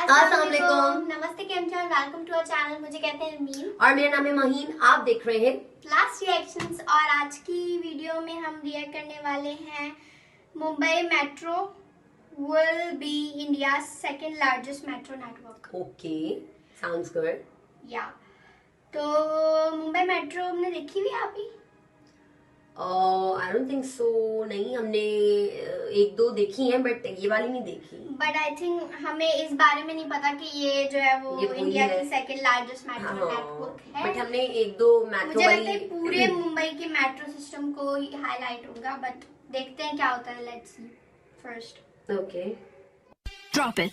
अस्सलाम वालेकुम। नमस्ते, केम छो, वेलकम टू आवर चैनल। मुझे कहते हैं मीन और मेरा नाम है महीन। आप देख रहे हैं लास्ट रिएक्शंस। और आज की वीडियो में हम रिएक्ट करने वाले हैं Mumbai metro will be India second largest metro network. Okay, sounds good. या तो मुंबई मेट्रो हमने देखी हुई है अभी? I don't think so. नहीं, हमने एक दो देखी हैं बट ये वाली नहीं देखी। बट आई थिंक हमें इस बारे में नहीं पता कि ये जो है वो ये वही इंडिया है। की सेकंड लार्जेस्ट मेट्रो हाँ, नेटवर्क है। बट हमने एक दो मेट्रो मुझे लगता है वाली पूरे मुंबई के मेट्रो सिस्टम को ही हाईलाइट होगा, बट देखते हैं क्या होता है। Let's see first. Okay, Drop it.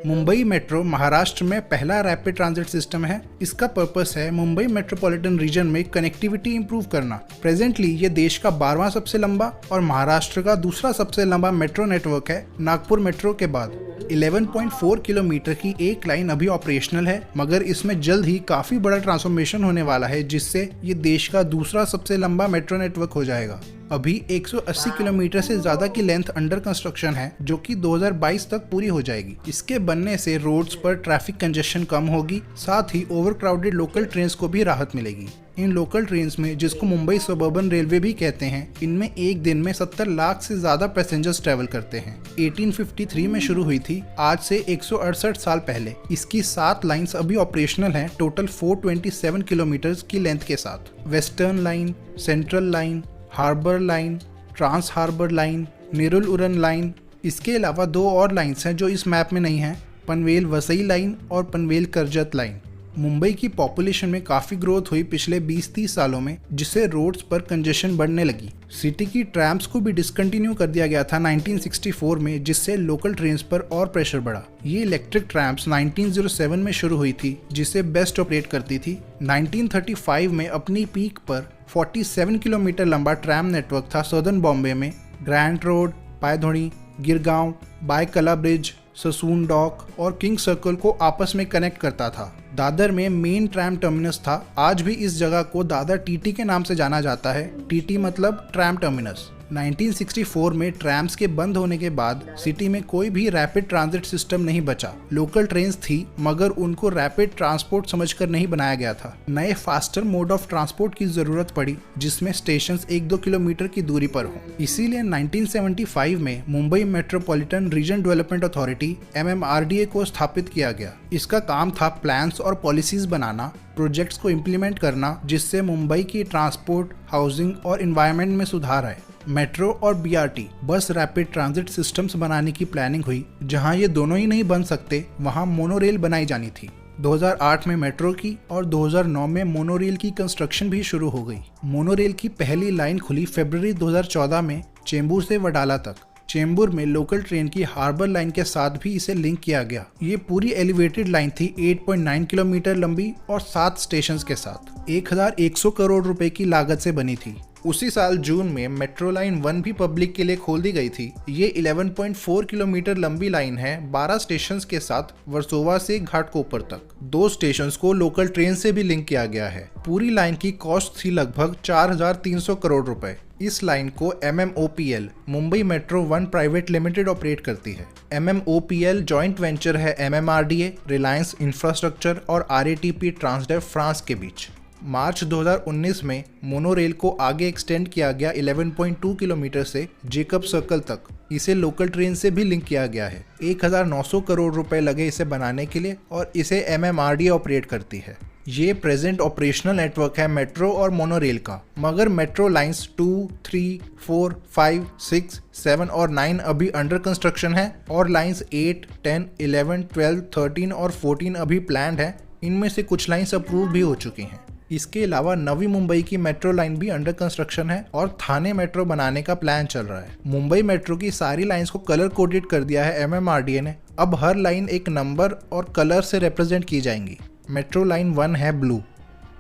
Mumbai metro Maharashtra में पहला रैपिड ट्रांजिट सिस्टम है। इसका पर्पस है मुंबई मेट्रोपॉलिटन रीजन में कनेक्टिविटी इंप्रूव करना। प्रेजेंटली ये देश का 12वां सबसे लंबा और महाराष्ट्र का दूसरा सबसे लंबा मेट्रो नेटवर्क है, नागपुर मेट्रो के बाद। 11.4 किलोमीटर की एक लाइन अभी ऑपरेशनल है, मगर इसमें जल्द ही काफी बड़ा ट्रांसफॉर्मेशन होने वाला है, जिससे ये देश का दूसरा सबसे लंबा मेट्रो नेटवर्क हो जाएगा। अभी 180 किलोमीटर से ज्यादा की लेंथ अंडर कंस्ट्रक्शन है, जो कि 2022 तक पूरी हो जाएगी। इसके बनने से रोड्स पर ट्रैफिक कंजेशन कम होगी, साथ ही ओवरक्राउडेड लोकल ट्रेन्स को भी राहत मिलेगी। इन लोकल ट्रेन्स में, जिसको मुंबई सबर्बन रेलवे भी कहते हैं, इनमें एक दिन में 70 लाख से ज्यादा पैसेंजर्स ट्रेवल करते हैं। 1853 में शुरू हुई थी, आज से 168 साल पहले। इसकी 7 लाइंस अभी ऑपरेशनल हैं, टोटल 427 किलोमीटर की लेंथ के साथ। Western line, central line, harbour line, trans harbour line, Nerul Uran line. इसके अलावा 2 और लाइंस हैं जो इस मैप में नहीं हैं, पनवेल वसई लाइन और पनवेल करजत लाइन। मुंबई की पॉपुलेशन में काफ़ी ग्रोथ हुई पिछले 20-30 सालों में, जिससे रोड्स पर कंजेशन बढ़ने लगी। सिटी की ट्रैम्स को भी डिसकंटिन्यू कर दिया गया था 1964 में, जिससे लोकल ट्रेन्स पर और प्रेशर बढ़ा। ये इलेक्ट्रिक ट्रैम्स 1907 में शुरू हुई थी, जिसे बेस्ट ऑपरेट करती थी। 1935 में अपनी पीक पर 47 किलोमीटर लंबा ट्रैम नेटवर्क था सदर्न बॉम्बे में। Grand road, पायधोड़ी, Girgaon, बायकला bridge, Sassoon dock और किंग सर्कल को आपस में कनेक्ट करता था। दादर में मेन ट्रैम टर्मिनस था। आज भी इस जगह को दादर टीटी के नाम से जाना जाता है। टीटी मतलब ट्रैम टर्मिनस। 1964 में ट्रैम्स के बंद होने के बाद सिटी में कोई भी रैपिड ट्रांजिट सिस्टम नहीं बचा। लोकल ट्रेन्स थी, मगर उनको रैपिड ट्रांसपोर्ट समझकर नहीं बनाया गया था। नए फास्टर मोड ऑफ ट्रांसपोर्ट की जरूरत पड़ी, जिसमें स्टेशंस 1-2 किलोमीटर की दूरी पर हों। इसीलिए 1975 में Mumbai metropolitan region development authority MMRDA को स्थापित किया गया। इसका काम था प्लान्स और पॉलिसीज बनाना, प्रोजेक्ट्स को इम्प्लीमेंट करना, जिससे मुंबई की ट्रांसपोर्ट, हाउसिंग और इन्वायरमेंट में सुधार आए। मेट्रो और BRT बस रैपिड ट्रांजिट सिस्टम्स बनाने की प्लानिंग हुई। जहां ये दोनों ही नहीं बन सकते, वहां मोनोरेल बनाई जानी थी। 2008 में मेट्रो की और 2009 में मोनोरेल की कंस्ट्रक्शन भी शुरू हो गई। मोनोरेल की पहली लाइन खुली फरवरी 2014 में चेंबूर से वडाला तक। चेंबूर में लोकल ट्रेन की हार्बर लाइन के साथ भी इसे लिंक किया गया। ये पूरी एलिवेटेड लाइन थी, 8.9 किलोमीटर लंबी और 7 स्टेशंस के साथ। 1100 करोड़ रुपए की लागत से बनी थी। उसी साल जून में मेट्रो लाइन 1 भी पब्लिक के लिए खोल दी गई थी। ये 11.4 किलोमीटर लंबी लाइन है, 12 स्टेशंस के साथ वर्सोवा से घाटकोपर तक। 2 स्टेशंस को लोकल ट्रेन से भी लिंक किया गया है। पूरी लाइन की कॉस्ट थी लगभग 4300 करोड़ रुपए। इस लाइन को MMOPL Mumbai metro 1 private limited operate करती है। MMOPL जॉइंट वेंचर है MMRDA, रिलायंस इंफ्रास्ट्रक्चर और RATP ट्रांसडेव फ्रांस के बीच। मार्च 2019 में मोनोरेल को आगे एक्सटेंड किया गया 11.2 किलोमीटर से जेकब सर्कल तक। इसे लोकल ट्रेन से भी लिंक किया गया है। 1900 करोड़ रुपए लगे इसे बनाने के लिए और इसे MMRDA ऑपरेट करती है। ये प्रेजेंट ऑपरेशनल नेटवर्क है मेट्रो और मोनोरेल का, मगर मेट्रो लाइंस 2, 3, 4, 5, 6, 7 और 9 अभी अंडर कंस्ट्रक्शन है और लाइंस 8, 10, 11, 12, 13 और 14 अभी प्लान्ड है। इनमें से कुछ लाइंस अप्रूव भी हो चुकी हैं। इसके अलावा नवी मुंबई की मेट्रो लाइन भी अंडर कंस्ट्रक्शन है और थाने मेट्रो बनाने का प्लान चल रहा है। मुंबई मेट्रो की सारी लाइंस को कलर कोडेड कर दिया है MMRDA ने। अब हर लाइन एक नंबर और कलर से रिप्रेजेंट की जाएंगी। मेट्रो लाइन 1 है blue.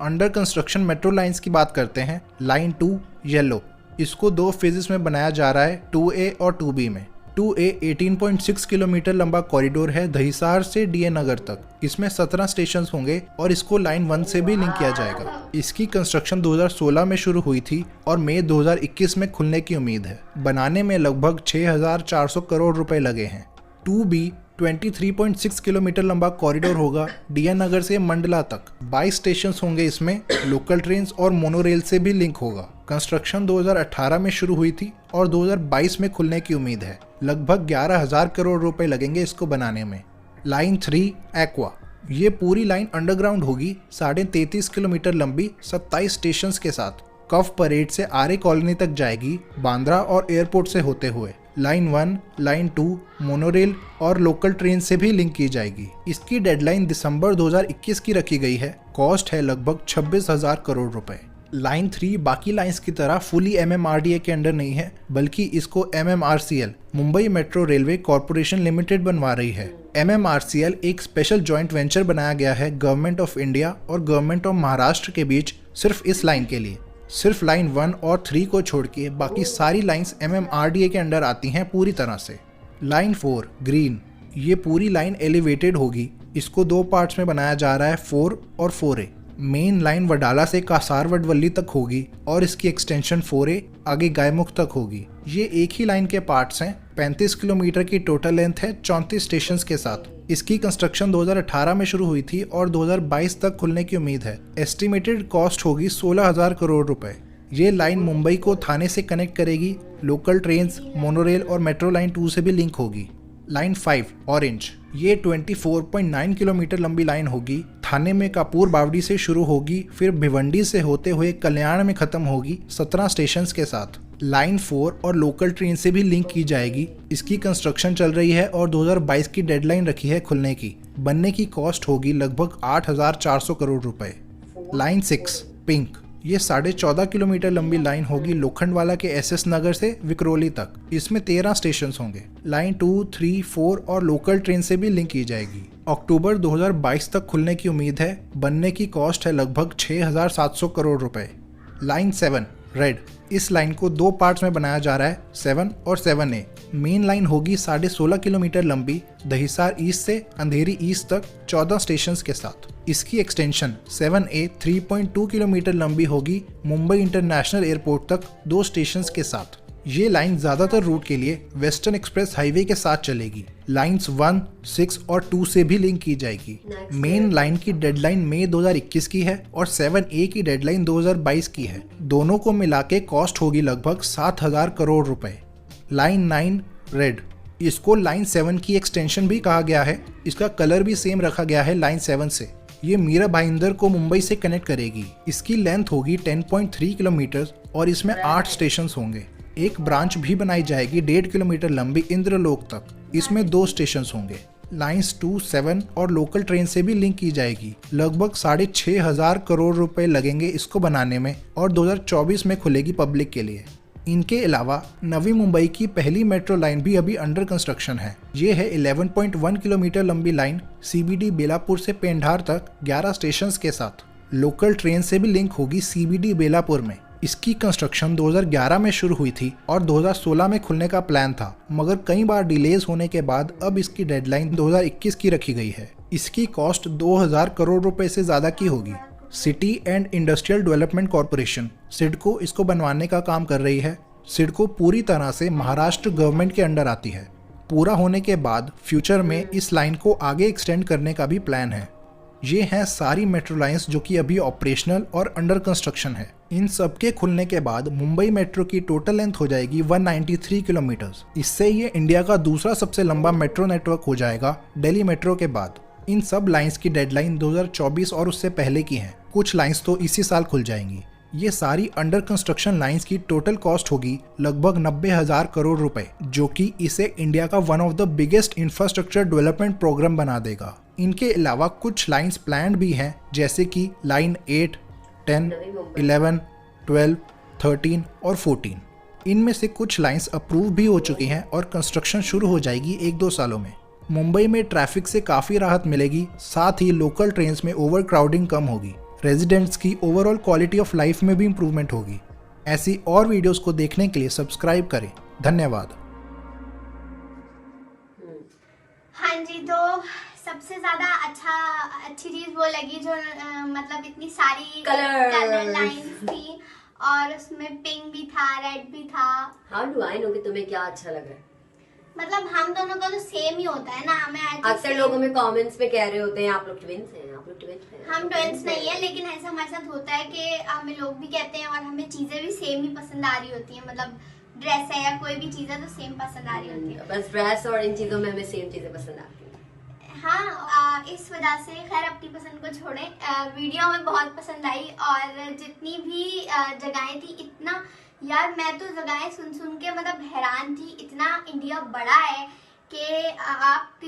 Under construction metro lines की बात करते हैं। Line 2 yellow. इसको 2 फेजेस में बनाया जा रहा है, 2A और 2B में। 2A 18.6 किलोमीटर लंबा कॉरिडोर है दहिसार से डीए नगर तक। इसमें 17 स्टेशन होंगे और इसको लाइन 1 से भी लिंक किया जाएगा। इसकी कंस्ट्रक्शन 2016 में शुरू हुई थी और मई 2021 में खुलने की उम्मीद है। बनाने में लगभग 6,400 करोड़ रुपए लगे हैं। 2B 23.6 किलोमीटर लंबा कॉरिडोर होगा डीए नगर से मंडला तक। 22 स्टेशन होंगे इसमें, लोकल ट्रेन और मोनोरेल से भी लिंक होगा। कंस्ट्रक्शन 2018 में शुरू हुई थी और 2022 में खुलने की उम्मीद है। लगभग 11,000 करोड़ रुपए लगेंगे इसको बनाने में। लाइन 3 एक्वा, ये पूरी लाइन अंडरग्राउंड होगी, 33.5 किलोमीटर लंबी, 27 स्टेशन के साथ। कफ परेड से आर्य कॉलोनी तक जाएगी, बांद्रा और एयरपोर्ट से होते हुए। लाइन 1, लाइन 2, मोनोरेल और लोकल ट्रेन से भी लिंक की जाएगी। इसकी डेडलाइन दिसंबर 2021 की रखी गई है। कॉस्ट है लगभग 26,000 करोड़ रुपए। लाइन 3 बाकी लाइंस की तरह फुली MMRDA के अंडर नहीं है, बल्कि इसको MMRCL Mumbai metro railway corporation limited बनवा रही है। MMRCL एक स्पेशल जॉइंट वेंचर बनाया गया है गवर्नमेंट ऑफ इंडिया और गवर्नमेंट ऑफ महाराष्ट्र के बीच, सिर्फ इस लाइन के लिए। सिर्फ लाइन 1 और 3 को छोड़ के बाकी सारी लाइंस MMRDA के अंडर आती हैं पूरी तरह से। लाइन 4 ग्रीन, ये पूरी लाइन एलिवेटेड होगी। इसको 2 पार्ट्स में बनाया जा रहा है, 4 और 4A। मेन लाइन वडाला से कासार वडवल्ली तक होगी और इसकी एक्सटेंशन 4A आगे गायमुख तक होगी। ये एक ही लाइन के पार्ट्स हैं। 35 किलोमीटर की टोटल लेंथ है 34 स्टेशन के साथ। इसकी कंस्ट्रक्शन 2018 में शुरू हुई थी और 2022 तक खुलने की उम्मीद है। एस्टिमेटेड कॉस्ट होगी 16,000 करोड़ रुपए। ये लाइन मुंबई को थाने से कनेक्ट करेगी। लोकल ट्रेन, मोनोरेल और मेट्रो लाइन 2 से भी लिंक होगी। लाइन 5 ऑरेंज, ये 24.9 किलोमीटर लंबी लाइन होगी। थाने में कापूर बावड़ी से शुरू होगी, फिर भिवंडी से होते हुए कल्याण में खत्म होगी, 17 स्टेशन के साथ। लाइन 4 और लोकल ट्रेन से भी लिंक की जाएगी। इसकी कंस्ट्रक्शन चल रही है और 2022 की डेडलाइन रखी है खुलने की। बनने की कॉस्ट होगी लगभग 8,400 करोड़ रुपए। लाइन 6 पिंक, ये 14.5 किलोमीटर लंबी लाइन होगी लोखंडवाला के SS नगर से विक्रोली तक। इसमें 13 स्टेशन होंगे। लाइन 2, 3, 4 और लोकल ट्रेन से भी लिंक की जाएगी। अक्टूबर 2022 तक खुलने की उम्मीद है। बनने की कॉस्ट है लगभग 6,700 करोड़ रुपए। लाइन 7 रेड, इस लाइन को 2 पार्ट्स में बनाया जा रहा है, 7 और 7A। मेन लाइन होगी 16.5 किलोमीटर लंबी, दहिसार ईस्ट से अंधेरी ईस्ट तक, 14 स्टेशन के साथ। इसकी एक्सटेंशन 7A 3.2 किलोमीटर लंबी होगी, मुंबई इंटरनेशनल एयरपोर्ट तक, 2 स्टेशन के साथ। ये लाइन ज्यादातर रूट के लिए वेस्टर्न एक्सप्रेस हाईवे के साथ चलेगी। लाइंस 1, 6 और 2 से भी लिंक की जाएगी। मेन लाइन की डेडलाइन मई 2021 की है और 7A की डेडलाइन 2022 की है। दोनों को मिला के कॉस्ट होगी लगभग 7,000 करोड़ रुपए। लाइन 9 रेड, इसको लाइन 7 की एक्सटेंशन भी कहा गया है। इसका कलर भी सेम रखा गया है लाइन 7 से। ये मीरा भाईंदर को मुंबई से कनेक्ट करेगी। इसकी लेंथ होगी 10.3 किलोमीटर और इसमें 8 स्टेशन होंगे। एक ब्रांच भी बनाई जाएगी 1.5 किलोमीटर लंबी इंद्रलोक तक। इसमें 2 स्टेशन होंगे। लाइंस 2, 7 और लोकल ट्रेन से भी लिंक की जाएगी। लगभग 6,500 करोड़ रुपए लगेंगे इसको बनाने में और 2024 में खुलेगी पब्लिक के लिए। इनके अलावा नवी मुंबई की पहली मेट्रो लाइन भी अभी अंडर कंस्ट्रक्शन है। ये है 11.1 किलोमीटर लंबी लाइन, CBD बेलापुर से पेंढार तक, 11 स्टेशन के साथ। लोकल ट्रेन से भी लिंक होगी CBD बेलापुर में। इसकी कंस्ट्रक्शन 2011 में शुरू हुई थी और 2016 में खुलने का प्लान था, मगर कई बार डिलेज होने के बाद अब इसकी डेडलाइन 2021 की रखी गई है। इसकी कॉस्ट 2,000 करोड़ रुपए से ज्यादा की होगी। City and industrial development corporation CIDCO इसको बनवाने का काम कर रही है। सिडको पूरी तरह से महाराष्ट्र गवर्नमेंट के अंडर आती है। पूरा होने के बाद फ्यूचर में इस लाइन को आगे एक्सटेंड करने का भी प्लान है। ये हैं सारी मेट्रो लाइंस जो कि अभी ऑपरेशनल और अंडर कंस्ट्रक्शन है। इन सब के खुलने के बाद मुंबई मेट्रो की टोटल लेंथ हो जाएगी 193 किलोमीटर। इससे ये इंडिया का दूसरा सबसे लंबा मेट्रो नेटवर्क हो जाएगा दिल्ली मेट्रो के बाद। इन सब लाइंस की डेडलाइन 2024 और उससे पहले की है। कुछ लाइंस तो इसी साल खुल जाएंगी। ये सारी अंडर कंस्ट्रक्शन लाइंस की टोटल कॉस्ट होगी लगभग 90,000 करोड़ रुपए, जो कि इसे इंडिया का one of the biggest infrastructure development program बना देगा। इनके अलावा कुछ लाइंस प्लान्ड भी हैं, जैसे कि लाइन 8, 10, 11, 12, 13 और 14। इनमें से कुछ लाइंस अप्रूव भी हो चुकी हैं और कंस्ट्रक्शन शुरू हो जाएगी 1-2 सालों में। मुंबई में ट्रैफिक से काफ़ी राहत मिलेगी, साथ ही लोकल ट्रेन्स में ओवर क्राउडिंग कम होगी। रेजिडेंट्स की ओवरऑल क्वालिटी ऑफ लाइफ में भी इंप्रूवमेंट होगी। ऐसी और वीडियोस को देखने के लिए सब्सक्राइब करें। धन्यवाद। जी, तो सबसे ज्यादा अच्छी चीज वो लगी जो मतलब इतनी सारी Colours. कलर लाइंस थी और उसमें पिंक भी था, रेड भी था। हाउ डू आई नो कि तुम्हें क्या अच्छा लग रहा है? मतलब हम दोनों का तो सेम ही होता है ना, हमें अक्सर लोग हमें कमेंट्स में कह रहे होते हैं आप लोग ट्विंस हैं, आप लोग ट्विंस हैं। हम ट्विंस नहीं है, लेकिन ऐसा हमारे साथ होता है कि हमें लोग भी कहते हैं और हमें चीजें भी सेम ही पसंद आ रही होती हैं। मतलब ड्रेस है या कोई भी चीज है तो सेम पसंद आ रही होती है। बस ड्रेस और इन चीजों में हमें सेम चीजें पसंद आती हैं। हाँ, इस वजह से खैर अपनी पसंद को छोड़ें, वीडियो हमें बहुत पसंद आई और जितनी भी जगहें थी, इतना यार मैं तो जगहें सुन सुन के मतलब हैरान थी। इतना इंडिया बड़ा है कि आप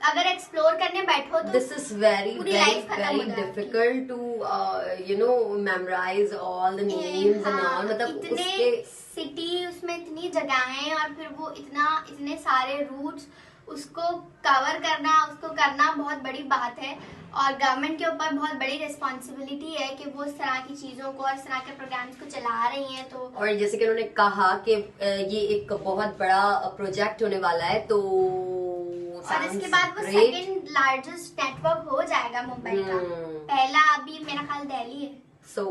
अगर एक्सप्लोर करने बैठो तो दिस इज वेरी पूरी वेरी life खत्म वेरी हो जाती है। Difficult to memorize all the names and all. मतलब इतने उसके सिटी, उसमें इतनी जगहें और फिर वो इतने सारे रूट्स, उसको कवर करना, उसको करना बहुत बड़ी बात है और गवर्नमेंट के ऊपर बहुत बड़ी रिस्पॉन्सिबिलिटी है कि वो इस तरह की चीजों को और इस तरह के प्रोग्राम्स को चला रही हैं। तो और जैसे कि उन्होंने कहा कि ये एक बहुत बड़ा प्रोजेक्ट होने वाला है, तो और इसके बाद वो सेकंड लार्जेस्ट नेटवर्क हो जाएगा मुंबई का। पहला अभी मेरा ख्याल दिल्ली है। So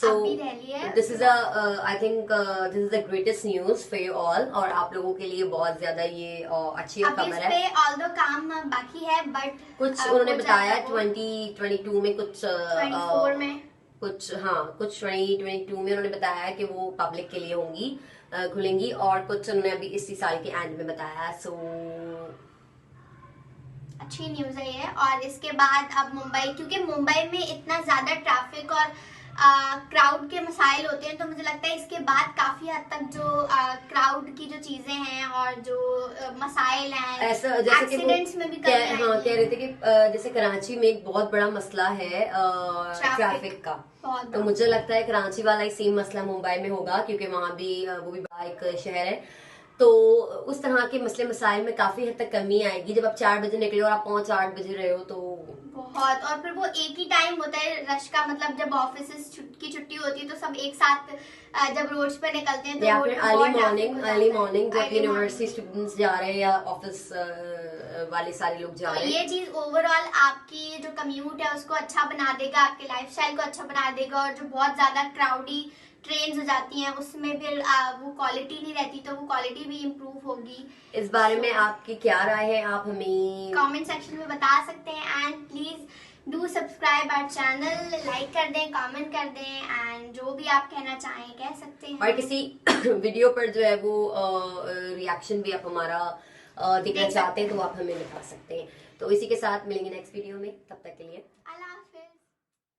अभी दिल्ली है। this is I think this is the greatest news for you all, और आप लोगों के लिए बहुत ज्यादा ये अच्छी अभी खबर इस है। पे ऑल्दो काम बाकी है, बट कुछ उन्होंने बताया 2022 में कुछ 24 में कुछ 2022 में उन्होंने बताया कि वो पब्लिक के लिए होंगी, खुलेंगी, और कुछ उन्होंने अभी इसी साल के एंड में बताया। सो अच्छी न्यूज है ये। और इसके बाद अब मुंबई, क्योंकि मुंबई में इतना ज्यादा ट्रैफिक और क्राउड के मसाइल होते हैं, तो मुझे लगता है इसके बाद काफी हद तक जो क्राउड की जो चीजें हैं और जो मसाइल हैं, ऐसा जैसे कि एक्सीडेंट्स में भी कमी कह आएगी। रहे थे कि जैसे कराची में एक बहुत बड़ा मसला है ट्रैफिक का, बहुत तो मुझे लगता है कराची वाला ही सेम मसला मुंबई में होगा, क्योंकि वहाँ भी वो भी बड़ा एक शहर है। तो उस तरह के मसले मसाइल में काफी हद तक कमी आएगी। जब आप 4 बजे निकले और आप पहुंच 8 बजे रहे हो, तो बहुत। और फिर वो एक ही टाइम होता है रश का, मतलब जब ऑफिस की छुट्टी होती है तो सब एक साथ जब रोड्स पे निकलते हैं तो या रोड फिर पे अर्ली बहुत traffic मॉर्निंग हो जाता है। जब Early यूनिवर्सिटी morning। स्टूडेंट्स जा रहे हैं या ऑफिस वाले सारे लोग जा तो रहे हैं। ये चीज ओवरऑल आपकी जो कम्यूट है उसको अच्छा बना देगा, आपके लाइफस्टाइल को अच्छा बना देगा। और जो बहुत ज्यादा क्राउडी ट्रेन्स हो जाती हैं उसमें फिर वो क्वालिटी नहीं रहती, तो वो क्वालिटी भी इम्प्रूव होगी। इस बारे में आपकी क्या राय है, आप हमें कमेंट सेक्शन में बता सकते हैं। And please do subscribe our channel, like कर दें, कमेंट कर दें, एंड जो भी आप कहना चाहें कह सकते हैं। और किसी वीडियो पर जो है वो रिएक्शन भी आप हमारा देखना चाहते हैं तो आप हमें बता सकते हैं। तो इसी के साथ मिलेंगे नेक्स्ट वीडियो में, तब तक के लिए अल्लाह।